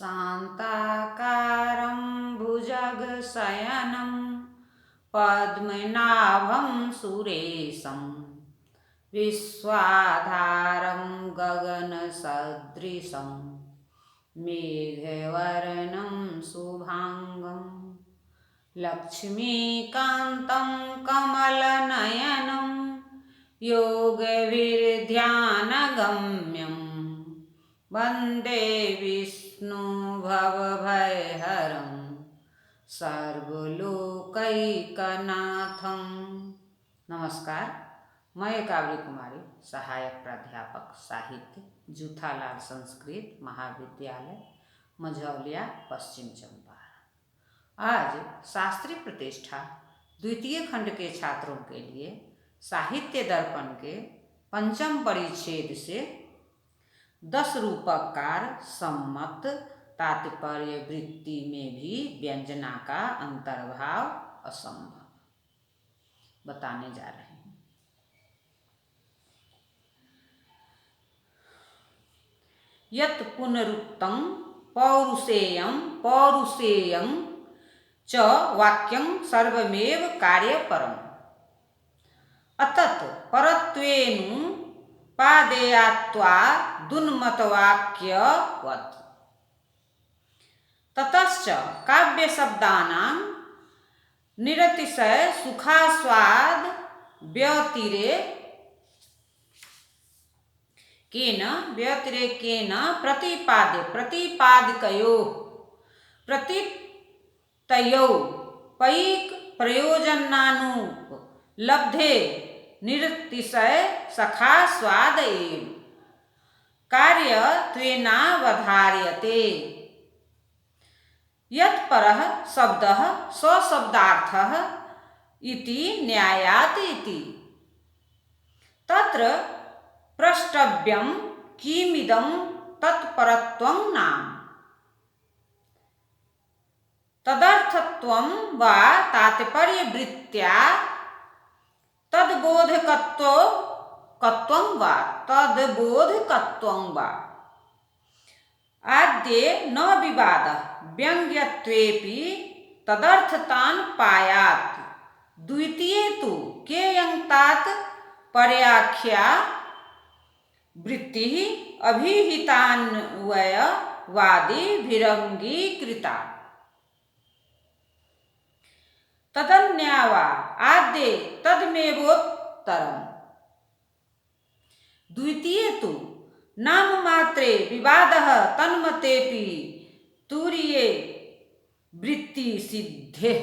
शान्ताकारं भुजगशयनं पद्मनाभं सुरेशं विश्वाधारं गगनसदृशं मेघवर्णं शुभांगं लक्ष्मीकान्तं कमलनयनं योगविर्ध्यानगम्यं वन्दे विष्णु भवभयहरं सर्वलोकैकनाथं। नमस्कार, मैं काव्य कुमारी, सहायक प्राध्यापक साहित्य, जूथालाल संस्कृत महाविद्यालय, मझौलिया, पश्चिम चंपारण। आज शास्त्री प्रतिष्ठा द्वितीय खंड के छात्रों के लिए साहित्य दर्पण के पंचम परिच्छेद से 10 रूपकार सम्मत तात्पर्य वृत्ति में भी व्यंजना का अंतर्भाव असंभव बताने जा रहे हैं। यत् पुनरुक्तं पौरुषेयं पौरुषेयं च वाक्यं सर्वमेव कार्यपरम् अतत् परत्वेनु पादेयात्वा दुन्मतवाक्यवत्। ततश्च काव्यशब्दानां निरतिशय सुखास्वाद व्यतिरेकेन प्रतितयो पैक प्रयोजनानुपलब्धे निरतिशय सखास्वाद एव कार्यत्वेनावधार्यते। यत्परः शब्दः स्वशब्दार्थः इति न्यायात् इति तत्र प्रष्टव्यं किमिदं तत्परत्वं नाम। तदर्थत्वं वा तात्पर्यवृत्त्या तद्बोधकत्वं वा आद्ये न विवादः व्यङ्ग्यत्वेऽपि तदर्थतान् पायात्। द्वितीये तु केयं तात पर्याख्या वृत्तिः अभिहितान्वयवादिभिरङ्गीकृता। तदन्या वा आद्ये तदमेवोत्तरम्। द्वितीये तु नाममात्रे विवादः तन्मतेऽपि तुरीये वृत्तिसिद्धेः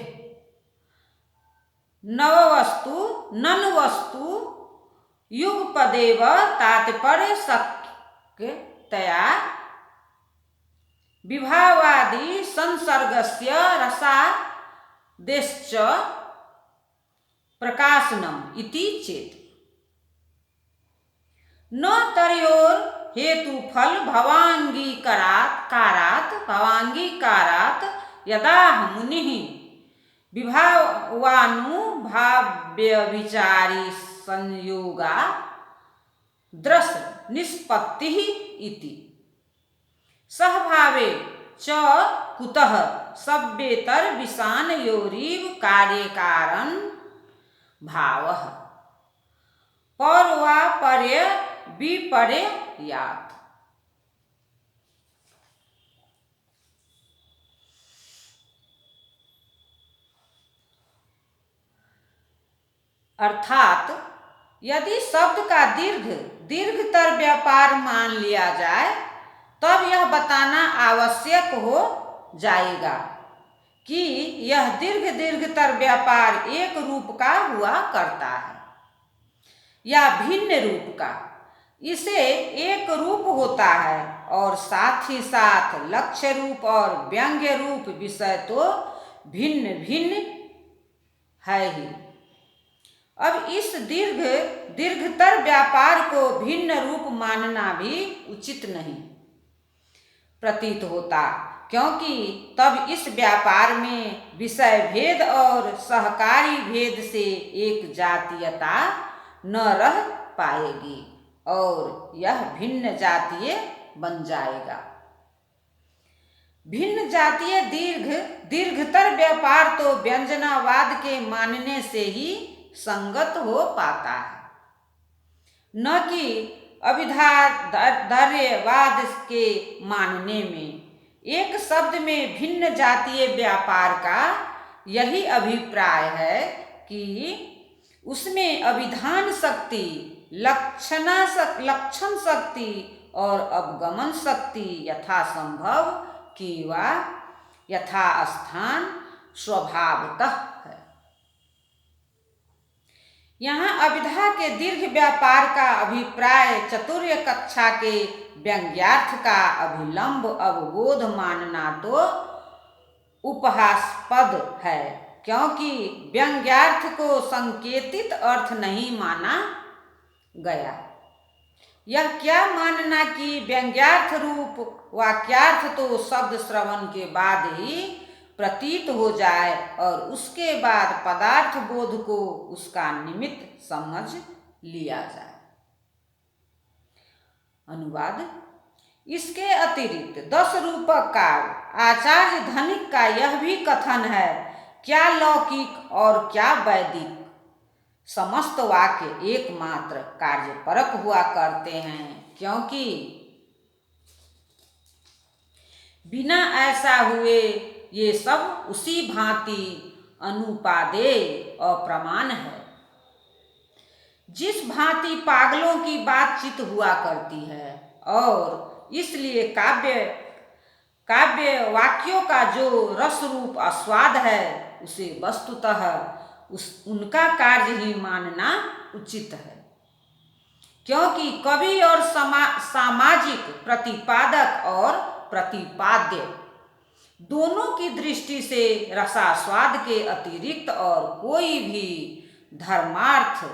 ननुवस्तु युगपदेव तात्पर्यशक्यतया विभावादि संसर्गस्य रसादेश्च प्रकाशनम् इति चेत् न तयोर् हेतुफल भवांगीकारात् यदाह मुनिः विभावानुभाव्यविचारी संयोगा दृश निष्पत्तिः इति सहभावे च कुतः सभ्येतर विषानयोरिव कार्यकारण भावः पौर्वापर्य विपर्यात्। अर्थात यदि शब्द का दीर्घतर व्यापार मान लिया जाए तब यह बताना आवश्यक हो जाएगा कि यह दीर्घतर व्यापार एक रूप का हुआ करता है या भिन्न रूप का। इसे एक रूप होता है और साथ ही साथ लक्ष्य रूप और व्यंग्य रूप विषय तो भिन्न भिन्न है ही। अब इस दीर्घतर व्यापार को भिन्न रूप मानना भी उचित नहीं प्रतीत होता, क्योंकि तब इस व्यापार में विषय भेद और सहकारी भेद से एक जातीयता न रह पाएगी और यह भिन्न जातीय बन जाएगा। भिन्न जातीय दीर्घतर व्यापार तो व्यंजनावाद के मानने से ही संगत हो पाता है, न कि अभिधार्यवाद के मानने में। एक शब्द में भिन्न जातीय व्यापार का यही अभिप्राय है कि उसमें अभिधान शक्ति, लक्षण शक्ति और अवगमन शक्ति यथासंभव कि वा यथास्थान स्वभावतः है। यहाँ अभिधा के दीर्घ व्यापार का अभिप्राय चतुर्य कक्षा के व्यंग्यार्थ का अभिलंब अवबोध मानना तो उपहासास्पद है, क्योंकि व्यंग्यार्थ को संकेतित अर्थ नहीं माना गया। यह क्या मानना कि व्यंग्यार्थ रूप वाक्यार्थ तो शब्द श्रवण के बाद ही प्रतीत हो जाए और उसके बाद पदार्थ बोध को उसका निमित्त समझ लिया जाए। अनुवाद। इसके अतिरिक्त 10 रूपक काव्य आचार्य धनिक का यह भी कथन है, क्या लौकिक और क्या वैदिक समस्त वाक्य एकमात्र कार्यपरक हुआ करते हैं, क्योंकि बिना ऐसा हुए ये सब उसी भांति अनुपादेय अप्रमाण है, जिस भांति पागलों की बातचीत हुआ करती है। और इसलिए काव्य वाक्यों का जो रस रूप आस्वाद है उसे वस्तुतः उनका कार्य ही मानना उचित है, क्योंकि कवि और सामाजिक प्रतिपादक और प्रतिपाद्य दोनों की दृष्टि से रसास्वाद के अतिरिक्त और कोई भी धर्मार्थ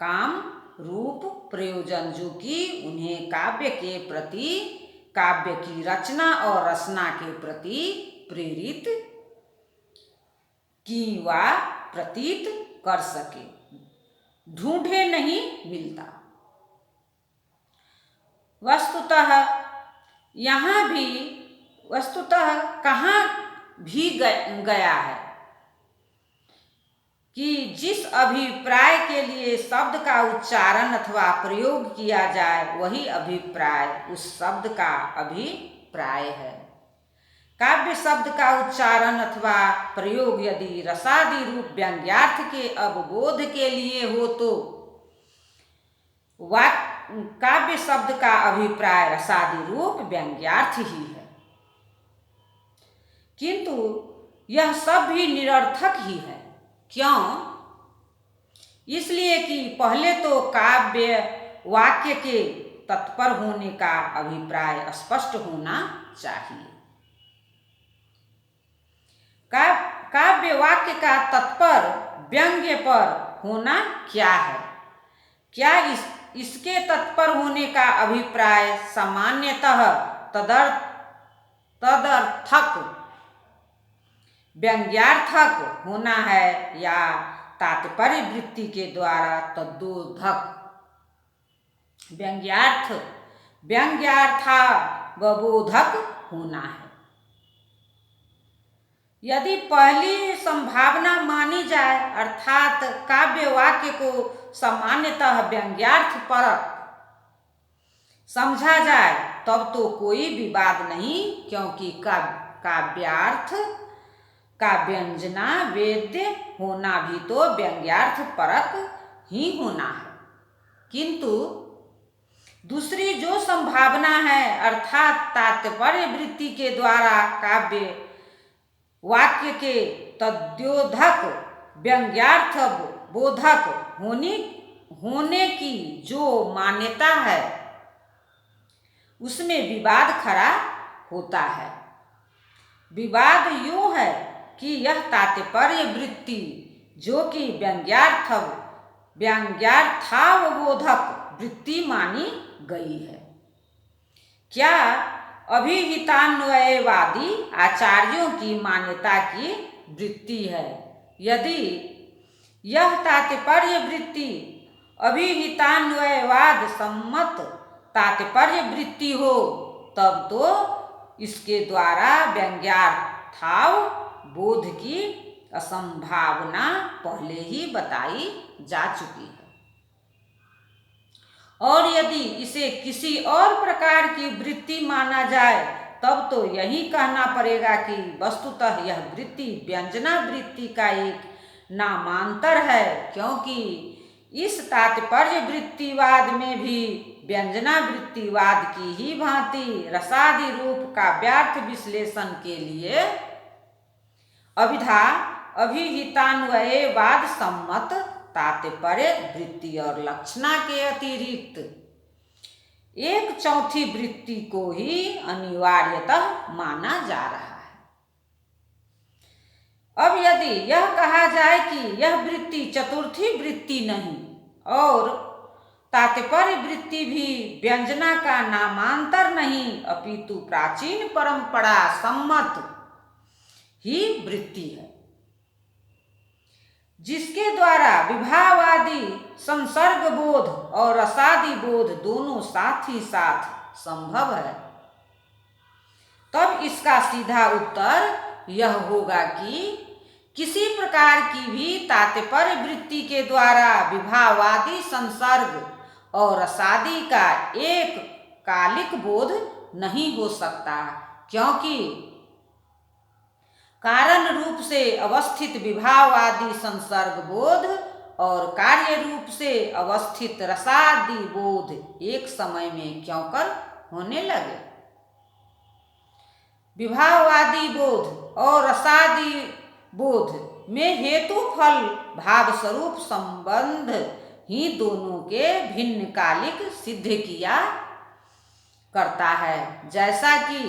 काम रूप प्रयोजन जो कि उन्हें काव्य के प्रति, काव्य की रचना और रचना के प्रति प्रेरित की वा प्रतीत कर सके, ढूंढे नहीं मिलता। वस्तुतः कहाँ भी गया है कि जिस अभिप्राय के लिए शब्द का उच्चारण अथवा प्रयोग किया जाए वही अभिप्राय उस शब्द का अभिप्राय है। काव्य शब्द का उच्चारण अथवा प्रयोग यदि रसादि रूप व्यंग्यार्थ के अवबोध के लिए हो तो काव्य शब्द का अभिप्राय रसादि रूप व्यंग्यार्थ ही है, किंतु यह सब भी निरर्थक ही है। क्यों? इसलिए कि पहले तो काव्य वाक्य के तत्पर होने का अभिप्राय स्पष्ट होना चाहिए। काव्य वाक्य का तत्पर व्यंग्य पर होना क्या है? क्या इसके तत्पर होने का अभिप्राय सामान्यतः तदर्थक व्यंग्यार्थक होना है या तात्पर्य वृत्ति के द्वारा तद्बोधक व्यंग्यार्थावबोधक होना है? यदि पहली संभावना मानी जाए अर्थात काव्य वाक्य को सामान्यतः व्यंग्यार्थ परक समझा जाए तब तो कोई विवाद नहीं, क्योंकि काव्यार्थ का व्यंजना वेद्य होना भी तो व्यंग्यार्थ परक ही होना है। किंतु दूसरी जो संभावना है अर्थात तात्पर्य वृत्ति के द्वारा काव्य वाक्य के तद्योधक व्यंग्यार्थ बोधक होने की जो मान्यता है उसमें विवाद खड़ा होता है। विवाद यूं है कि यह तात्पर्य वृत्ति जो कि व्यंग्यार्थावबोधक वृत्ति मानी गई है, क्या अभिहितान्वयवादी आचार्यों की मान्यता की वृत्ति है? यदि यह तात्पर्य वृत्ति अभिहितान्वयवाद सम्मत तात्पर्य वृत्ति हो तब तो इसके द्वारा व्यंग्यार्थाव बोध की असंभावना पहले ही बताई जा चुकी है। और यदि इसे किसी और प्रकार की वृत्ति माना जाए तब तो यही कहना पड़ेगा कि वस्तुतः यह वृत्ति व्यंजना वृत्ति का एक नामांतर है, क्योंकि इस तात्पर्य वृत्तिवाद में भी व्यंजना वृत्तिवाद की ही भांति रसादि रूप काव्यार्थ विश्लेषण के लिए अभिधा अभिहितान्वयवाद सम्मत तात्पर्य वृत्ति और लक्षणा के अतिरिक्त एक चौथी वृत्ति को ही अनिवार्यतः माना जा रहा है। अब यदि यह कहा जाए कि यह वृत्ति चतुर्थी वृत्ति नहीं और तात्पर्य वृत्ति भी व्यंजना का नामांतर नहीं अपितु प्राचीन परंपरा सम्मत ही वृत्ति है, जिसके द्वारा विभावादि संसर्ग बोध और रसादि बोध दोनों साथ ही साथ संभव है, तब इसका सीधा उत्तर यह होगा कि किसी प्रकार की भी तात्पर्य वृत्ति के द्वारा विभावादि संसर्ग और रसादि का एक कालिक बोध नहीं हो सकता, क्योंकि कारण रूप से अवस्थित विभावादि संसर्ग बोध और कार्य रूप से अवस्थित रसादि बोध एक समय में क्यों कर होने लगे। विभावादि बोध और रसादि बोध में हेतु फल भाव स्वरूप संबंध ही दोनों के भिन्न कालिक सिद्ध किया करता है, जैसा कि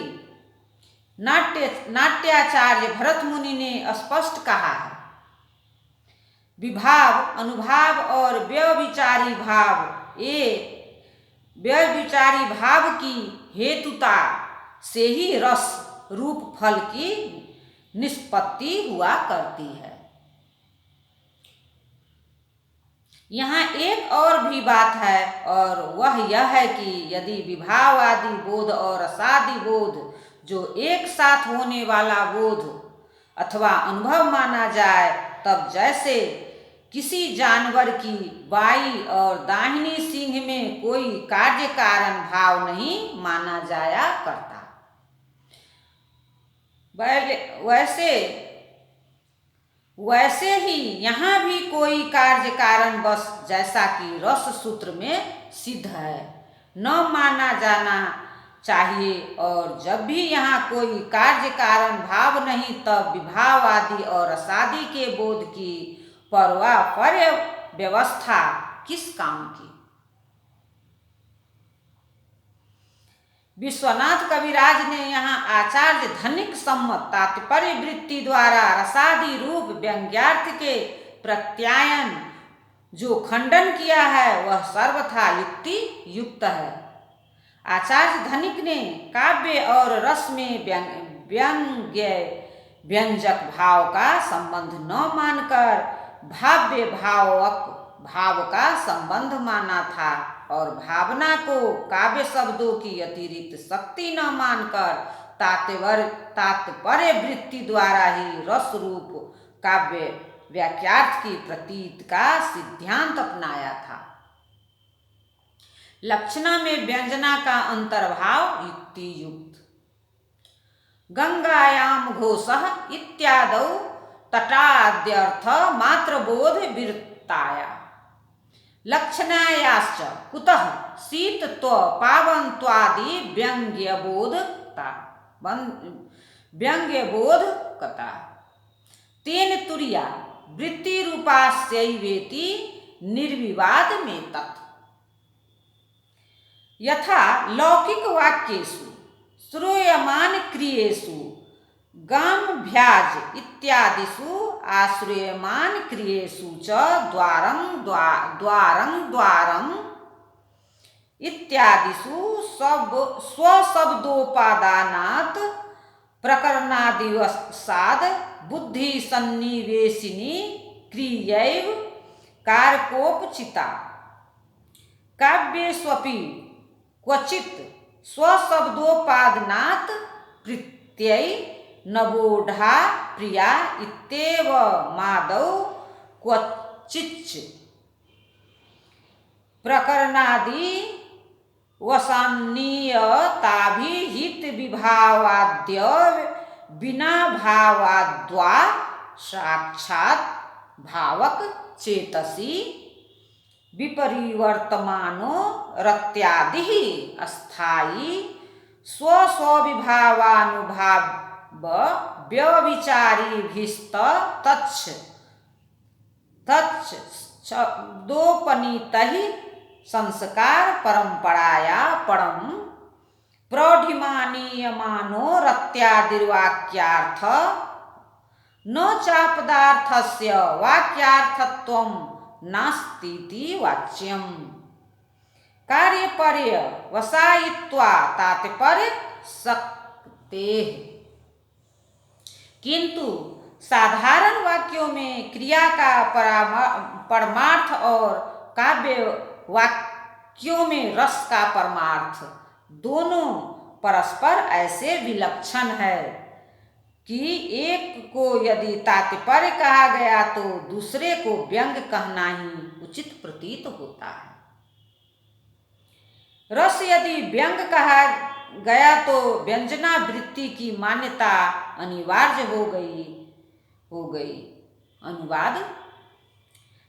नाट्याचार्य भरत मुनि ने स्पष्ट कहा है। विभाव अनुभाव और व्यभिचारी भाव ये व्यभिचारी भाव की हेतुता से ही रस रूप फल की निष्पत्ति हुआ करती है। यहाँ एक और भी बात है, और वह यह है कि यदि विभावादि बोध और रसादि बोध जो एक साथ होने वाला बोध अथवा अनुभव माना जाए, तब जैसे किसी जानवर की बाई और दाहिनी सींग में कोई कार्य कारण भाव नहीं माना जाया करता, वैसे ही यहाँ भी कोई कार्य कारण बस जैसा कि रस सूत्र में सिद्ध है न माना जाना चाहिए, और जब भी यहाँ कोई कार्य कारण भाव नहीं तब विभाव आदि और रसादि के बोध की परवाह व्यवस्था किस काम की। विश्वनाथ कविराज ने यहाँ आचार्य धनिक सम्मत तात्पर्य वृत्ति द्वारा रसादि रूप व्यंग्यार्थ के प्रत्यायन जो खंडन किया है वह सर्वथा युक्ति युक्त है। आचार्य धनिक ने काव्य और रस में व्यंग्य व्यंजक भाव का संबंध न मानकर भाव्य भावक भाव का संबंध माना था, और भावना को काव्य शब्दों की अतिरिक्त शक्ति न मानकर तात्पर्य वृत्ति द्वारा ही रस रूप काव्य वाक्यार्थ की प्रतीत का सिद्धांत अपनाया था। लक्षणा में व्यंजना का अंतर्भाव युक्ति युक्त। गंगायाम घोषः इत्यादौ तटाद्यर्थ मात्र बोध विरताया लक्षणायाश्च कुतः शीतत्व पावनत्वादि व्यंग्यबोध कथा तेन तुर्या वृत्ति रूपास्यैवेति निर्विवाद में तत्। यथा लौकिक वाक्येषु श्रूयमान क्रियेषु गाम्भ्याज इत्यादिषु आश्रूयमान क्रियेषु च द्वारं इत्यादिषु स्वशब्दोपादानात् प्रकरणादिवसाद बुद्धि सन्निवेशिनी क्रियैव कारकोपचिता काव्येष्वपि क्वचित् स्वशब्दोपादनात् प्रत्यय नवोढा प्रिया इत्येव मादौ क्वचिच् प्रकरणादि वसान्नियताभिहित विभावाद्य बिना भावाद्वा साक्षात् भावक चेतसी विपरिवर्तमानो रत्यादि अस्थायी स्व स्वविभावानुभाव व्यविचारीभिस्त तच्छ शब्दोपनीतः संस्कार परंपराया परम प्रौढिमानीयमानो रत्यादिर्वाक्यार्थ न चापदार्थस्य वाक्यार्थत्वं नास्तीति वाच्यम् कार्यपर्य वसायित्वा तात्पर्य सक्तेः। किंतु साधारण वाक्यों में क्रिया का परमार्थ और काव्य वाक्यों में रस का परमार्थ दोनों परस्पर ऐसे विलक्षण है कि एक को यदि तात्पर्य कहा गया तो दूसरे को व्यंग कहना ही उचित प्रतीत होता है। रस यदि व्यंग कहा गया तो व्यंजना वृत्ति की मान्यता अनिवार्य हो गई। अनुवाद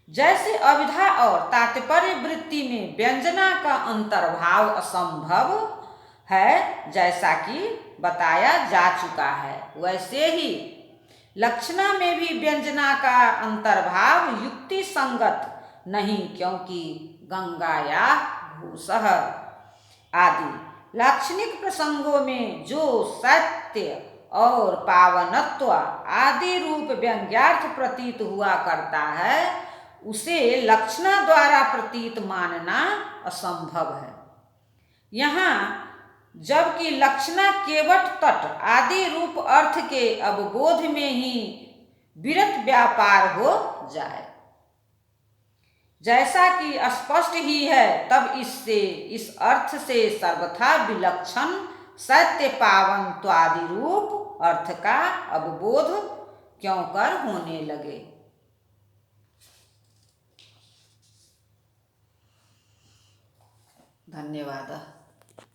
जैसे अविधा और तात्पर्य वृत्ति में व्यंजना का अंतर्भाव असंभव है जैसा कि बताया जा चुका है, वैसे ही लक्षणा में भी व्यंजना का अंतर्भाव युक्ति संगत नहीं, क्योंकि गंगा या भूसह आदि लाक्षणिक प्रसंगों में जो सत्य और पावनत्व आदि रूप व्यंग्यार्थ प्रतीत हुआ करता है उसे लक्षणा द्वारा प्रतीत मानना असंभव है। यहाँ जबकि लक्षणा केवट तट आदि रूप अर्थ के अवबोध में ही विरत व्यापार हो जाए जैसा कि स्पष्ट ही है, तब इस अर्थ से सर्वथा विलक्षण सत्य पावनत्वादि रूप अर्थ का अवबोध क्यों कर होने लगे। धन्यवाद।